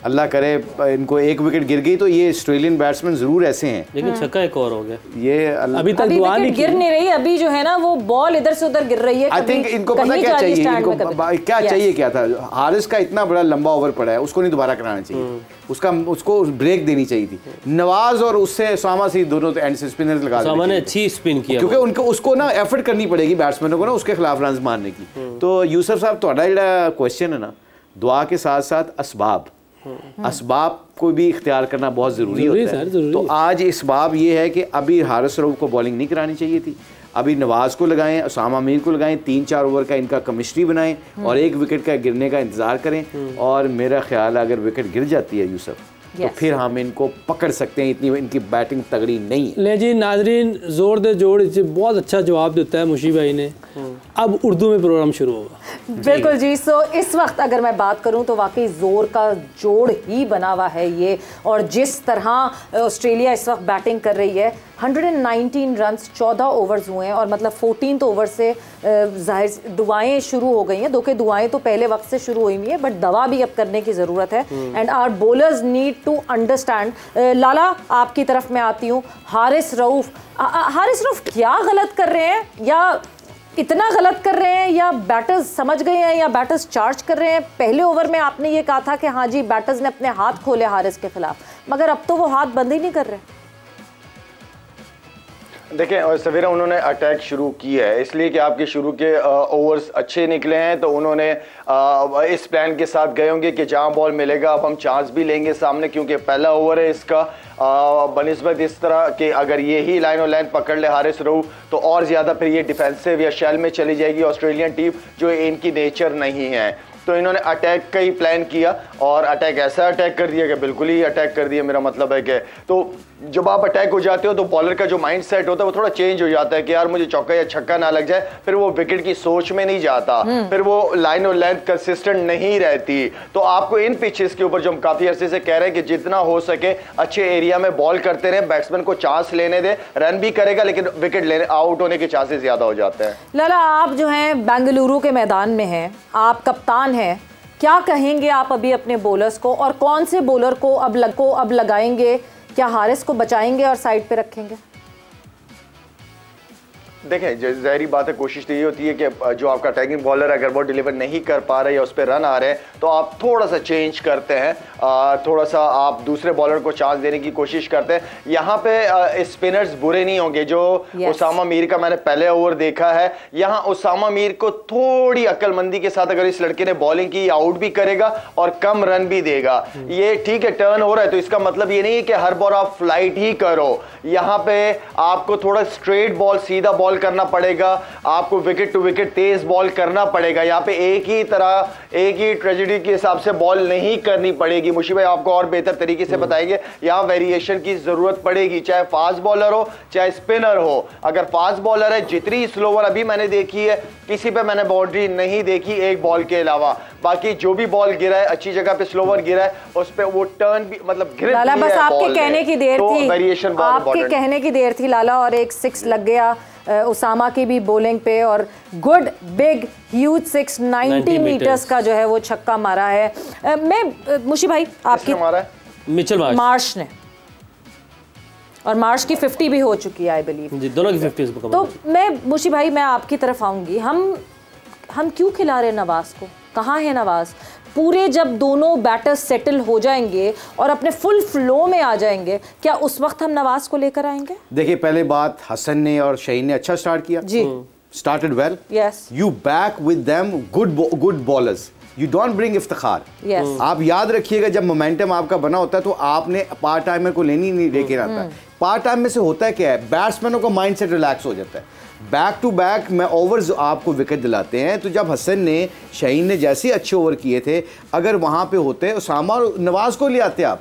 अल्लाह करे इनको एक विकेट गिर गई तो ये ऑस्ट्रेलियन बैट्समैन जरूर ऐसे हैं। लेकिन छक्का एक और हो गया ये अभी तक दुआ नहीं गिर नहीं रही, अभी जो है ना वो बॉल इधर से उधर गिर रही है। आई थिंक इनको पता क्या चाहिए, इनको क्या चाहिए, क्या था हारिस का इतना बड़ा लंबा ओवर पड़ा है, उसको नहीं दोबारा कराना चाहिए, उसको ब्रेक देनी चाहिए थी। नवाज और उससे उसामा से दोनों एंड से स्पिनर लगा उसामा ने अच्छी स्पिन किया, क्योंकि उनको उसको ना एफर्ट करनी पड़ेगी बैट्समैनों को ना उसके खिलाफ रन मारने की। तो यूसुफ साहब ਤੁਹਾਡਾ ਜਿਹੜਾ क्वेश्चन है ना, दुआ के साथ साथ असबाब को भी इख्तियार करना बहुत ज़रूरी होता है। तो आज इसबाब ये है कि अभी हारिस रऊफ को बॉलिंग नहीं करानी चाहिए थी, अभी नवाज को लगाएं, उसामा मीर को लगाएं, 3-4 ओवर का इनका केमिस्ट्री बनाएं और एक विकेट का गिरने का इंतज़ार करें। और मेरा ख्याल है अगर विकेट गिर जाती है यूसुफ तो फिर हम इनको पकड़ सकते हैं, इतनी इनकी बैटिंग तगड़ी नहीं है। ले जी नाजरीन, जोर दे जोड़ इसे बहुत अच्छा जवाब देता है मुशी भाई ने। अब उर्दू में प्रोग्राम शुरू होगा। बिल्कुल जी। सो इस वक्त अगर मैं बात करूं तो वाकई जोर का जोड़ ही बना हुआ है ये, और जिस तरह ऑस्ट्रेलिया इस वक्त बैटिंग कर रही है, 119 रन्स 14 ओवर्स हुए हैं और मतलब 14th ओवर से जाहिर दुआएं शुरू हो गई हैं। दो के दुआएं तो पहले वक्त से शुरू हुई हुई है, बट दवा भी अब करने की ज़रूरत है। And our bowlers need to understand. लाला, आपकी तरफ मैं आती हूँ। हारिस रऊफ क्या गलत कर रहे हैं, या इतना गलत कर रहे हैं, या बैटर्स समझ गए हैं, या बैटर्स चार्ज कर रहे हैं? पहले ओवर में आपने ये कहा था कि हाँ जी बैटर्स ने अपने हाथ खोले हारिस के खिलाफ, मगर अब तो वो हाथ बंद ही नहीं कर रहे। देखें, और सवेरा उन्होंने अटैक शुरू की है इसलिए कि आपके शुरू के ओवर्स अच्छे निकले हैं, तो उन्होंने इस प्लान के साथ गए होंगे कि जहां बॉल मिलेगा अब हम चांस भी लेंगे सामने, क्योंकि पहला ओवर है इसका। बनिस्बत इस तरह कि अगर ये ही लाइन और लाइन पकड़ ले हारिस रऊफ तो और ज़्यादा फिर ये डिफेंसिव या शेल में चली जाएगी ऑस्ट्रेलियन टीम, जो इनकी नेचर नहीं है। तो इन्होंने अटैक का ही प्लान किया और अटैक ऐसा अटैक कर दिया कि बिल्कुल ही अटैक कर दिया। मेरा मतलब है कि तो जब आप अटैक हो जाते हो तो बॉलर का जो माइंड सेट होता है वो थोड़ा चेंज हो जाता है कि यार मुझे चौका या छक्का ना लग जाए, फिर वो विकेट की सोच में नहीं जाता, फिर वो लाइन और लेंथ कंसिस्टेंट नहीं रहती। तो आपको इन पिचेस के ऊपर जो हम काफी अरसे से कह रहे हैं कि जितना हो सके अच्छे एरिया में बॉल करते रहे, बैट्समैन को चांस लेने दे, रन भी करेगा लेकिन विकेट लेने आउट होने के चांसेस ज्यादा हो जाते हैं। लाला, आप जो है बेंगलुरु के मैदान में हैं, आप कप्तान हैं, क्या कहेंगे आप अभी अपने बॉलर्स को, और कौन से बॉलर को अब लगाएंगे? क्या हारिस को बचाएंगे और साइड पे रखेंगे? देखें, ज़ाहिरी बात है, कोशिश तो ये होती है कि जो आपका अटैकिंग बॉलर अगर वो डिलीवर नहीं कर पा रहे या उस पर रन आ रहे हैं तो आप थोड़ा सा चेंज करते हैं, थोड़ा सा आप दूसरे बॉलर को चांस देने की कोशिश करते हैं। यहाँ पे स्पिनर्स बुरे नहीं होंगे। जो उसामा मीर का मैंने पहले ओवर देखा है, यहाँ उसामा मीर को थोड़ी अक्लमंदी के साथ अगर इस लड़के ने बॉलिंग की, आउट भी करेगा और कम रन भी देगा। ये ठीक है, टर्न हो रहा है तो इसका मतलब ये नहीं है कि हर बॉल आप फ्लाइट ही करो। यहाँ पे आपको थोड़ा स्ट्रेट बॉल, सीधा बॉल करना पड़ेगा, आपको विकेट टू विकेट तेज बॉल करना पड़ेगा। यहाँ पे एक ही ट्रेजेडी के हिसाब से बॉल नहीं करनी पड़ेगी। मुशी भाई आपको और बेहतर तरीके से बताएंगे, यहाँ वेरिएशन की जरूरत पड़ेगी, चाहे फास्ट बॉलर हो चाहे स्पिनर हो। अगर फास्ट बॉलर है, जितनी स्लोवर अभी मैंने देखी है, किसी पे मैंने बाउंड्री नहीं देखी एक बॉल के अलावा। बाकी जो भी बॉल गिरा है, अच्छी जगह पे स्लोवर गिरा है, उस पे वो टर्न भी मतलब ग्रिप लाला, बस आपके कहने की देर थी, आपके कहने की देर थी लाला, और एक 6 लग गया उसामा की भी बॉलिंग पे, और गुड बिग ह्यूज 6 90 मीटर्स का जो है वो छक्का मारा है। मैं मुशी भाई आपकी मिचेल मार्श ने, और मार्श की 50 भी हो चुकी है आई बिलीव जी, दोनों की 50 मुकम्मल। तो मैं मुशी भाई मैं आपकी तरफ आऊंगी। हम क्यों खिला रहे हैं नवाज को? कहाँ है नवाज? पूरे जब दोनों बैटर्स सेटल हो जाएंगे और अपने फुल फ्लो में आ जाएंगे, क्या उस वक्त हम नवाज को लेकर आएंगे? देखिए, पहले बात हसन ने और शहीन ने अच्छा स्टार्ट किया जी, started well. Yes, you back with them good bowlers, you don't bring Iftikhar. yes. आप याद रखिएगा, जब मोमेंटम आपका बना होता है तो आपने पार्ट टाइमर को लेनी नहीं लेके आता है। पार्ट टाइम में से होता है क्या है, बैट्समैनों का माइंड सेट रिलैक्स हो जाता है, बैक टू बैक में ओवर्स आपको विकेट दिलाते हैं। तो जब हसन ने, शहीन ने जैसे अच्छे ओवर किए थे, अगर वहां पे होते उसामा और नवाज को ले आते आप,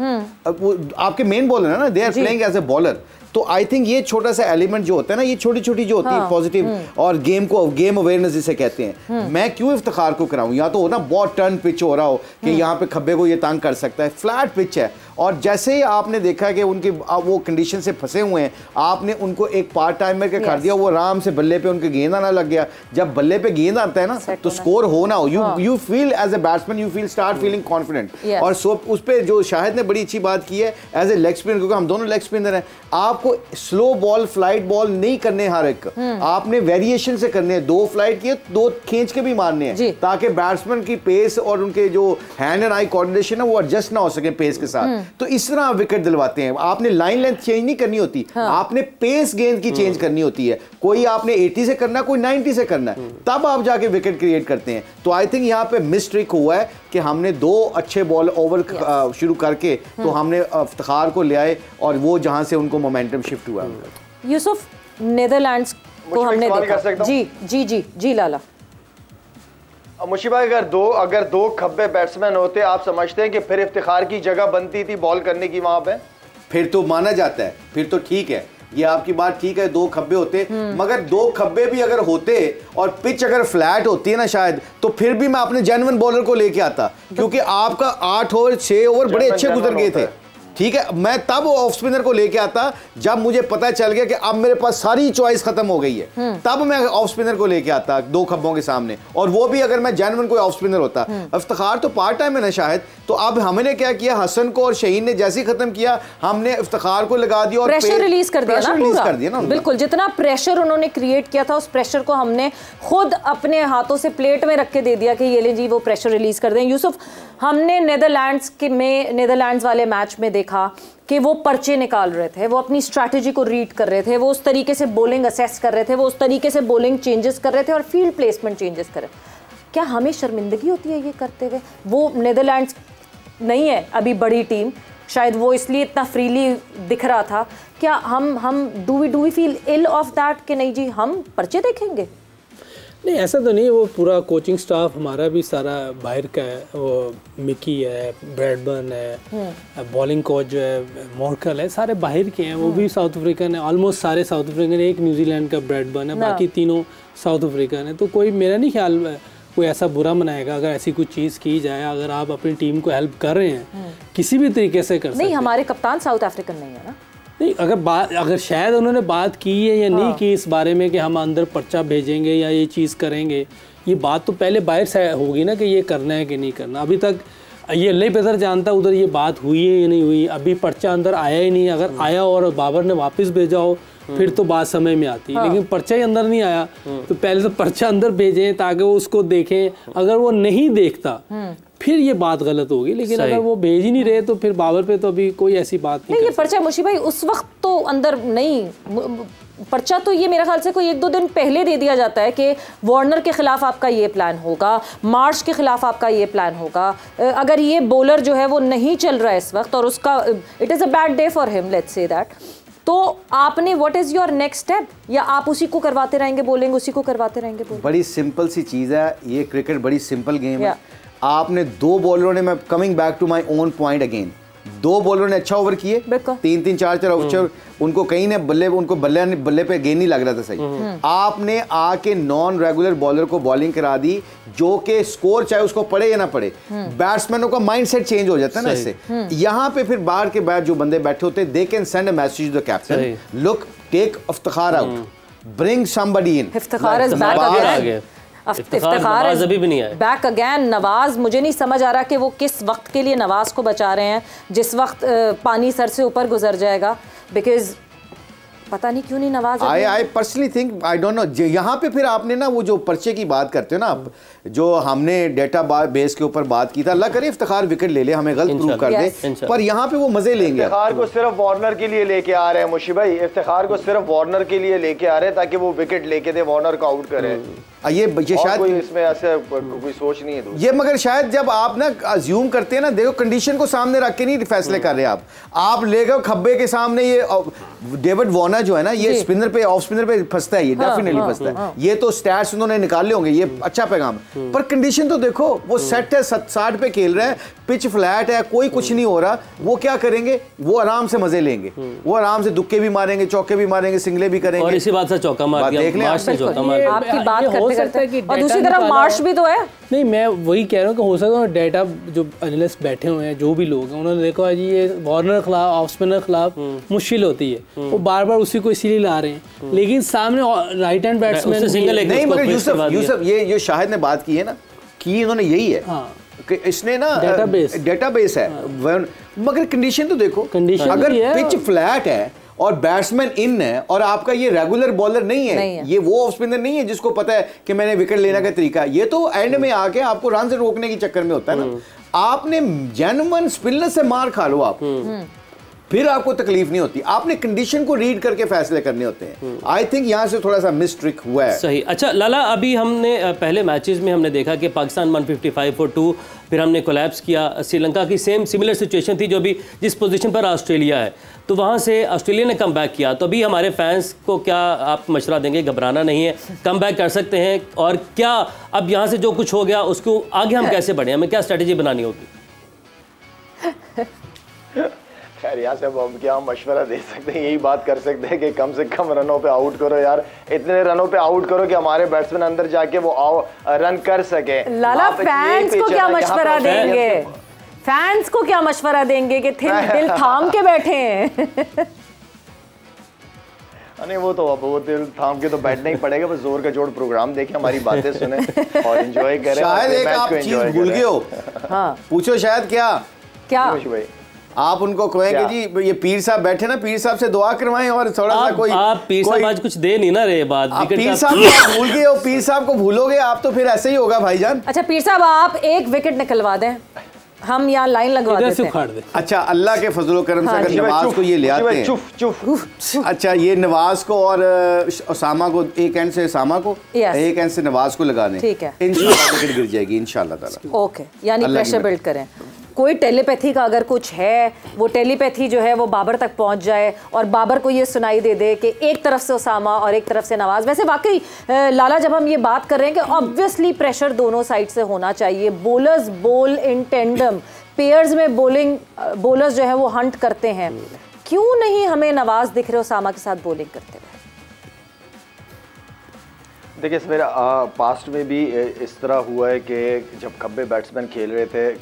वो आपके मेन बॉलर है ना, they are playing as a bowler. तो आई थिंक ये छोटा सा एलिमेंट जो होता है ना, ये छोटी छोटी जो होती है पॉजिटिव, और गेम अवेयरनेस जिसे कहते हैं। मैं क्यों इफ्तिखार को कराऊं? या तो हो ना बहुत टर्न पिच हो रहा हो कि यहाँ पे खब्बे को ये तंग कर सकता है, फ्लैट पिच है और जैसे ही आपने देखा कि उनकी वो कंडीशन से फंसे हुए हैं, आपने उनको एक पार्ट टाइमर के कर दिया, वो आराम से बल्ले पे उनके गेंद आना लग गया। जब बल्ले पे गेंद आता है ना तो स्कोर हो ना हो, you feel as a batsman, you feel start feeling confident. और सो उस पे जो शाहिद ने बड़ी अच्छी बात की है एज ए लेग स्पिनर, क्योंकि हम दोनों लेग स्पिनर हैं, आपको स्लो बॉल फ्लाइट बॉल नहीं करने हर एक, आपने वेरिएशन से करने हैं, 2 फ्लाइट किए 2 खींच के भी मारने हैं, ताकि बैट्समैन की पेस और उनके जो हैंड एंड आई कोऑर्डिनेशन है वो एडजस्ट ना हो सके पेस के साथ। तो इस तरह आप विकेट दिलवाते हैं। आपने लाइन लेंथ चेंज नहीं करनी होती, आपने पेस गेंद की चेंज करनी होती है। कोई आपने 80 से करना, कोई 90 से करना है, तब आप जाके विकेट क्रिएट करते हैं। तो आई थिंक यहाँ पे मिस ट्रिक हुआ है कि हमने 2 अच्छे बॉल ओवर शुरू करके तो हमने इफ्तिखार को ले आए और वो जहां से उनको मोमेंटम शिफ्ट हुआ। यूसुफ, नीदरलैंड्स को हमने देखा। जी जी जी जी लाला। मुशी भाई, अगर दो खब्बे बैट्समैन होते, आप समझते हैं कि फिर इफ्तिखार की जगह बनती थी बॉल करने की वहां पे? फिर तो माना जाता है, फिर तो ठीक है, ये आपकी बात ठीक है, 2 खब्बे होते, मगर 2 खब्बे भी अगर होते और पिच अगर फ्लैट होती है ना शायद, तो फिर भी मैं अपने जेन्युइन बॉलर को लेके आता, क्योंकि आपका 8 ओवर 6 ओवर बड़े अच्छे गुजर गए थे। ठीक है, मैं तब ऑफ स्पिनर को लेके आता जब मुझे पता चल गया कि अब मेरे पास सारी चॉइस खत्म हो गई है, तब मैं ऑफ स्पिनर को लेके आता 2 खब्बों के सामने, और वो भी अगर मैं जेन्युइन कोई ऑफ स्पिनर होता। इफ्तिखार तो पार्ट टाइम है ना शायद, तो अब हमने क्या किया, हसन को और शहीन ने जैसे ही खत्म किया, हमने इफ्तिखार को लगा दिया और प्रेशर रिलीज कर दिया ना। बिल्कुल, जितना प्रेशर उन्होंने क्रिएट किया था उस प्रेशर को हमने खुद अपने हाथों से प्लेट में रख के दे दिया कि ये ले जी, वो प्रेशर रिलीज कर दें। यूसुफ, हमने नीदरलैंड्स वाले मैच में देखा कि वो पर्चे निकाल रहे थे, वो अपनी स्ट्रैटेजी को रीड कर रहे थे, वो उस तरीके से बॉलिंग असेस कर रहे थे, वो उस तरीके से बॉलिंग चेंजेस कर रहे थे और फील्ड प्लेसमेंट चेंजेस कर रहे थे। क्या हमें शर्मिंदगी होती है ये करते हुए? वो नीदरलैंड्स नहीं है अभी बड़ी टीम, शायद वो इसलिए इतना फ्रीली दिख रहा था। क्या हम do we feel ill of that कि नहीं जी हम पर्चे देखेंगे? नहीं, ऐसा तो नहीं। वो पूरा कोचिंग स्टाफ हमारा भी सारा बाहर का है। वो मिकी है, ब्रैडबर्न है, बॉलिंग कोच जो है मॉर्कल है, सारे बाहर के हैं। वो भी साउथ अफ्रीकन है, ऑलमोस्ट सारे साउथ अफ्रीकन। एक न्यूजीलैंड का ब्रैडबर्न है, बाकी तीनों साउथ अफ्रीकन है। तो कोई, मेरा नहीं ख्याल कोई ऐसा बुरा मनाएगा अगर ऐसी कुछ चीज़ की जाए। अगर आप अपनी टीम को हेल्प कर रहे हैं किसी भी तरीके से कर सकते हैं। नहीं, हमारे कप्तान साउथ अफ्रीकन नहीं है ना। नहीं, अगर शायद उन्होंने बात की है या नहीं की इस बारे में कि हम अंदर पर्चा भेजेंगे या ये चीज़ करेंगे, ये बात तो पहले बाहर से होगी ना कि ये करना है कि नहीं करना। अभी तक ये अल्लाह ही बेहतर जानता उधर ये बात हुई है या नहीं हुई। अभी पर्चा अंदर आया ही नहीं। अगर आया और बाबर ने वापस भेजा हो फिर तो बात समय में आती है, लेकिन पर्चा ही अंदर नहीं आया तो पहले तो पर्चा अंदर भेजें ताकि वो उसको देखें। अगर वो नहीं देखता फिर ये बात गलत होगी, लेकिन अगर वो भेज ही नहीं रहे तो फिर बाबर पे तो अभी कोई ऐसी बात नहीं। ये पर्चा मुशी भाई उस वक्त तो अंदर नहीं, पर्चा तो ये मेरे ख्याल से कोई 1-2 दिन पहले दे दिया जाता है कि वार्नर के खिलाफ आपका ये प्लान होगा, मार्श के खिलाफ आपका ये प्लान होगा। अगर ये बॉलर जो है वो नहीं चल रहा है इस वक्त और उसका it is a bad day for him, let's say that, तो आपने what is your next step? या आप उसी को करवाते रहेंगे बॉलिंग, उसी को करवाते रहेंगे बॉलिंग? बड़ी सिंपल सी चीज़ है ये, क्रिकेट बड़ी सिंपल गेम है। आपने 2 बॉलरों ने, मैं coming back to my own point again, 2 बॉलरों ने अच्छा ओवर किए, 3-3 4-4 ओवर, उनको कहीं ने बल्ले पे गेंद नहीं लग रहा था सही। आपने आके नॉन रेगुलर बॉलर को बॉलिंग करा दी, जो कि स्कोर चाहे उसको पड़े या ना पड़े, बैट्समैनों का माइंडसेट चेंज हो जाता है ना इससे। यहाँ पे फिर बाहर के बाद जो बंदे बैठे होते हैं, they can send a message to the captain, look take Iftikhar out, bring somebody in. Iftikhar is back again, Iftikhar अभी भी नहीं आया, बैक अगेन। नवाज, मुझे नहीं समझ आ रहा कि वो किस वक्त के लिए नवाज को बचा रहे हैं, जिस वक्त पानी सर से ऊपर गुजर जाएगा, बिकॉज पता नहीं क्यों नहीं Nawaz. I personally think, I don't know. यहाँ पे फिर आपने ना वो जो पर्चे की बात करते हो ना आप, जो हमने डेटा बेस के ऊपर बात की था, अल्लाह करे इफ्तिखार विकेट ले ले, हमें गलत प्रूव कर दे, पर यहाँ पे वो मजे लेंगे। इफ्तिखार को सिर्फ वार्नर के लिए लेके आ रहे हैं मुशी भाई, इफ्तिखार को सिर्फ वार्नर के लिए लेके आ रहे हैं ताकि वो विकेट लेके दे, वार्नर को आउट करे। ये शायद कोई इसमें ऐसे कोई सोच नहीं है ये, मगर शायद जब आप ना अज्यूम करते हैं ना, देखो कंडीशन को सामने रख के नहीं फैसले कर रहे आप ले गए खब्बे के सामने। ये डेविड वार्नर जो है ना, ये स्पिनर पे, ऑफ स्पिनर पे फंसता है, ये डेफिनेटली फंसता है। ये तो स्टैट्स उन्होंने निकाले होंगे, ये अच्छा पैगाम। पर कंडीशन तो देखो, वो सेट है, 60 पे खेल रहे हैं, पिच फ्लैट है, कोई कुछ नहीं हो रहा, वो क्या करेंगे? वो आराम से मजे लेंगे, वो आराम से दुक्के भी मारेंगे, चौके भी मारेंगे, सिंगले भी करेंगे। और इसी बात से चौका मार दिया, देख लें मार्श ने चौका मार दिया। आपकी बात ये हो करते सकता है कि करते और डेटा दूसरी तरफ निकाला- मार्श भी तो है। नहीं, मैं वही कह रहा हूँ कि हो सकता है डेटा जो एनालिस्ट बैठे हुए हैं, जो भी लोग हैं, उन्होंने देखा जी ये वार्नर खिलाफ, ऑफ स्पिनर खिलाफ मुश्किल होती है, वो बार बार उसी को इसीलिए ला रहे हैं, लेकिन सामने राइट हैंड बैट्समैन उससे सिंगल एक नहीं, उसको मगर फिर उसके बाद यूसुफ ये जो शाहिद ने बात की है ना, कि इन्होंने यही है कि इसने ना डेटाबेस है, मगर कंडीशन तो देखो, कंडीशन अगर भी है पिच फ्लैट है और बैट्समैन इन है और आपका ये रेगुलर बॉलर नहीं है, ये वो ऑफ स्पिनर नहीं है जिसको पता है कि मैंने विकेट लेने का तरीका, ये तो एंड में आके आपको रन से रोकने के चक्कर में होता है ना। आपने जेन्युइन स्पिनर से मार खा लो आप, फिर आपको तकलीफ नहीं होती, आपने कंडीशन को रीड करके फैसले करने होते हैं। आई थिंक यहाँ से थोड़ा सा मिस ट्रिक हुआ है। सही। अच्छा लाला, अभी हमने पहले मैचेस में हमने देखा कि पाकिस्तान 155 for 2, फिर हमने कोलैप्स किया, श्रीलंका की सिमिलर सिचुएशन थी जो भी जिस पोजीशन पर ऑस्ट्रेलिया है, तो वहाँ से ऑस्ट्रेलिया ने कम बैक किया। तो अभी हमारे फैंस को क्या आप मशवरा देंगे? घबराना नहीं है, कम बैक कर सकते हैं, और क्या अब यहाँ से जो कुछ हो गया उसको आगे हम कैसे बढ़ें, हमें क्या स्ट्रेटेजी बनानी होगी? खैर यहाँ से अब हम क्या मशवरा दे सकते हैं, यही बात कर सकते हैं कि कम से कम रनों पे आउट करो यार, इतने रनों पे आउट करो कि हमारे बैट्समैन अंदर जाके वो रन कर सके। लाला फैंस को क्या मशवरा देंगे? फैंस को क्या मशवरा देंगे कि दिल थाम के बैठे हैं? नहीं, वो तो अब वो दिल थाम के तो बैठना ही पड़ेगा, बस जोर का जोड़ प्रोग्राम देखें, हमारी बातें सुने और एंजॉय करें। शायद एक आप चीज भूल गए हो, पूछो शायद क्या भाई आप उनको कहेंगे जी ये पीर साहब बैठे ना, पीर साहब से दुआ करवाएं और थोड़ा सा कोई आप पीर साहब आज कुछ दे नहीं ना रहे बात, पीर साहब को भूल गए हो, पीर साहब को भूलोगे आप तो फिर ऐसे ही होगा भाईजान। अच्छा पीर साहब आप एक विकेट निकलवा दें, हम यहाँ लाइन लगवा देते हैं। अच्छा अल्लाह के फजलो करम से अगर नवाज को ये ले आते हैं, चुप अच्छा ये नवाज को और उसामा को, एक एंड से उसामा को, एक एंड से नवाज को लगा दें, ठीक है, इंशाल्लाह विकेट गिर जाएगी इंशाल्लाह ताला। ओके, यानी प्रेशर बिल्ड करें। कोई टेलीपैथी का अगर कुछ है, वो टेलीपैथी जो है वो बाबर तक पहुंच जाए और बाबर को ये सुनाई दे दे कि एक तरफ से उसामा और एक तरफ से नवाज। वैसे वाकई लाला जब हम ये बात कर रहे हैं कि ऑब्वियसली प्रेशर दोनों साइड से होना चाहिए, बोलर्स बोल इन टेंडम, पेयर्स में बोलर्स जो है वो हंट करते हैं, क्यों नहीं हमें नवाज दिख रहे उसामा के साथ बॉलिंग करते हुए? देखिए मेरा पास्ट में भी इस तरह हुआ है कि जब खब्बे बैट्समैन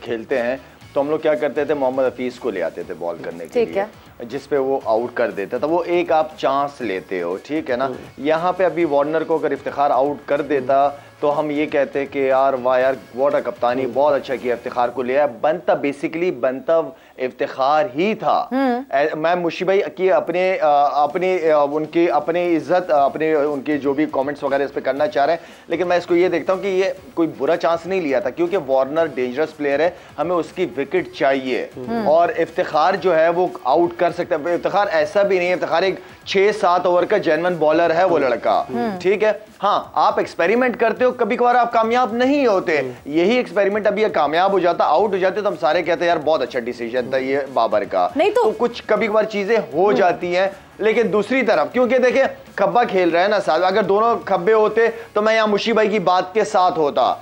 खेलते हैं तो हम लोग क्या करते थे, मोहम्मद हफीज़ को ले आते थे बॉल करने के लिए, जिस पे वो आउट कर देता था, वो एक आप चांस लेते हो, ठीक है ना। यहाँ पे अभी वार्नर को अगर इफ्तिखार आउट कर देता तो हम ये कहते हैं कि यार वाह यार व्हाट अ कप्तानी, बहुत अच्छा किया, इफ्तिखार को लिया। बनता बेसिकली बनता इफ्तिखार ही था। मैं मुशी भाई की उनकी अपनी इज्जत, अपने उनके जो भी कमेंट्स वगैरह इस पे करना चाह रहे हैं, लेकिन मैं इसको ये देखता हूँ कि ये कोई बुरा चांस नहीं लिया था, क्योंकि वार्नर डेंजरस प्लेयर है, हमें उसकी विकेट चाहिए और इफ्तिखार जो है वो आउट कर सकता है। इफ्तिखार ऐसा भी नहीं है, इफ्तिखार एक 6-7 ओवर का जेन्युइन बॉलर है वो लड़का, ठीक है। हाँ आप एक्सपेरिमेंट करते हो, कभी कभार आप कामयाब नहीं होते, यही एक्सपेरिमेंट अभी कामयाब हो जाता, आउट हो जाते तो हम सारे कहते हैं यार बहुत अच्छा डिसीजन था ये बाबर का। नहीं तो कुछ कभी कभार चीजें हो जाती हैं, लेकिन दूसरी तरफ क्योंकि देखिए खब्बा खेल रहे हैं ना साहब, अगर दोनों खब्बे होते तो मैं यहाँ मुशी भाई की बात के साथ होता,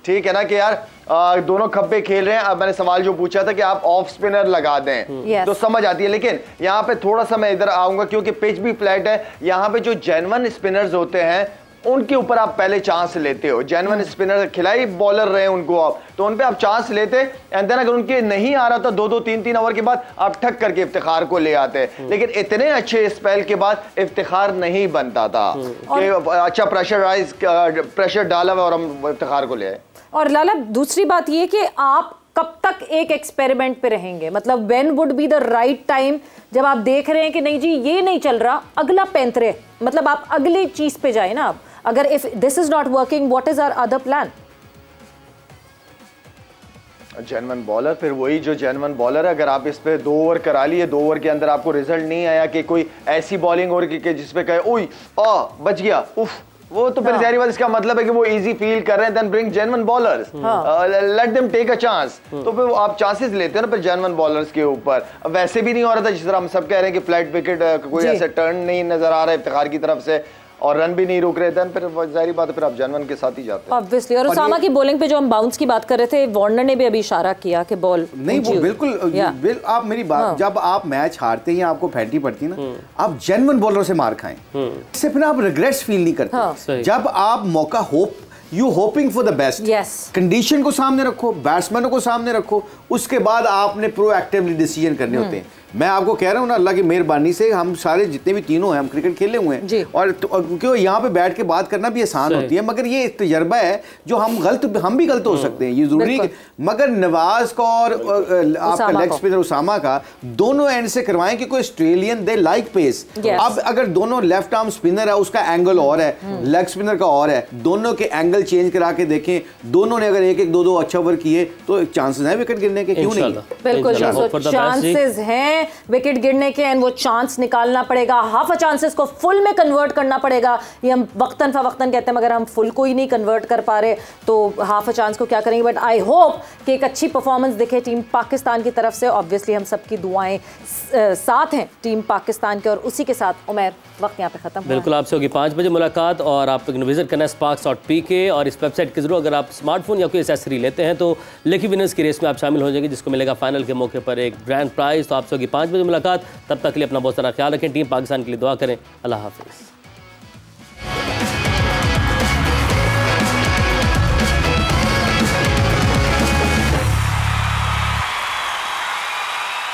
ठीक है ना, कि यार दोनों खब्बे खेल रहे हैं। अब मैंने सवाल जो पूछा था कि आप ऑफ स्पिनर लगा दें तो समझ आती है, लेकिन यहाँ पे थोड़ा सा मैं इधर आऊंगा क्योंकि पिच भी फ्लैट है, यहाँ पे जो जेन्युइन स्पिनर्स होते हैं उनके ऊपर आप पहले चांस लेते हो। जेन्युइन स्पिनर खिलाई बॉलर रहे उनको आप, तो उन पे आप चांस लेते, एंड देन अगर उनके नहीं आ रहा था 2-2 3-3 ओवर के बाद आप ठक करके इफ्तिखार को ले आते। लेकिन इतने अच्छे स्पेल के बाद इफ्तिखार नहीं बनता था कि अच्छा प्रेशर डाला और हम इफ्तिखार को ले आए। और लाला दूसरी बात ये कि आप कब तक एक एक्सपेरिमेंट पे रहेंगे, मतलब when would be the right time, जब आप देख रहे हैं कि नहीं जी ये नहीं चल रहा, अगला पैंतरे, मतलब आप अगली चीज पे जाए ना। आप अगर if this is not working, what is our other plan? Genuine bowler, फिर वही जो जेन्युइन बॉलर है, अगर आप इस पे 2 ओवर करा लिए, 2 ओवर के अंदर आपको रिजल्ट नहीं आया कि कोई ऐसी बॉलिंग हो रही कि जिसपे कहे ओई बच गया उफ, वो तो फिर जाहिर बात इसका मतलब है कि वो इजी फील कर रहे हैं, then bring genuine bowlers, let them take a chance. तो फिर आप चांसेस लेते हो ना फिर जेन्युइन बॉलर्स के ऊपर। वैसे भी नहीं हो रहा था जिस तरह हम सब कह रहे हैं कि फ्लैट विकेट, कोई ऐसा टर्न नहीं नजर आ रहा है इफ्तिखार की तरफ से, और रन भी नहीं रुक रहे थे, फिर जाहिर बात है फिर आप जानवन के साथ ही जाते हैं ऑब्वियसली। और उसामा की बॉलिंग पे जो हम बाउंस की बात कर रहे थे, वार्नर ने भी अभी इशारा किया कि बॉल नहीं, वो बिल्कुल आप मेरी बात, जब आप मैच हारते हैं, आपको फैंटी पड़ती ना, आप जेन्युइन बॉलरों से मार खाएं, इससे फिर आप रिग्रेट्स फील नहीं करते। जब आप मौका you hoping for the best, condition को सामने रखो, बैट्समैनों को सामने रखो, उसके बाद आपने प्रोएक्टिवली डिसीजन करने होते हैं। मैं आपको कह रहा हूँ ना, अल्लाह की मेहरबानी से हम सारे जितने भी तीनों हैं, हम क्रिकेट खेले हुए हैं, और क्योंकि यहाँ पे बैठ के बात करना भी आसान होती है, मगर ये एक तजर्बा है जो हम भी गलत हो सकते हैं, ये जरूरी। मगर नवाज का और आपका लेग स्पिनर उसामा का दोनों एंड से करवाएं कि कोई ऑस्ट्रेलियन दे लाइक पेस। अब अगर दोनों लेफ्ट आर्म स्पिनर है, उसका एंगल और है, लेग स्पिनर का और है, दोनों के एंगल चेंज करा के देखें, दोनों ने अगर एक एक दो अच्छे ओवर किए तो चांसेस हैं विकेट गिरने के, क्यों नहीं? बिल्कुल चांसेस हैं विकेट गिरने के, एंड वो चांस निकालना पड़ेगा, हाफ अ चांसेस को फुल में कन्वर्ट करना पड़ेगा। ये हम वक्तन फवक्तन कहते हैं, मगर हम फुल को ही नहीं कन्वर्ट कर पा रहे तो हाफ अ चांस को क्या करेंगे। बट आई होप कि एक अच्छी परफॉर्मेंस दिखे टीम पाकिस्तान की तरफ से। ऑब्वियसली हम सबकी दुआएं साथ हैं टीम पाकिस्तान के, और उसी के साथ उमर वक्त यहाँ पे खत्म। बिल्कुल, आपसे होगी 5 बजे मुलाकात, और आप विजिट करना है sparks.pk, और इस वेबसाइट के जरूर अगर आप स्मार्टफोन या कोई एसेसरी लेते हैं तो लकी विनर्स की रेस में आप शामिल हो जाएंगे, जिसको मिलेगा फाइनल के मौके पर एक ग्रैंड प्राइज। तो आपसे होगी 5 बजे मुलाकात, तब तक के लिए अपना बहुत सारा ख्याल रखें, टीम पाकिस्तान के लिए दुआ करें। अल्लाह हाफिज़।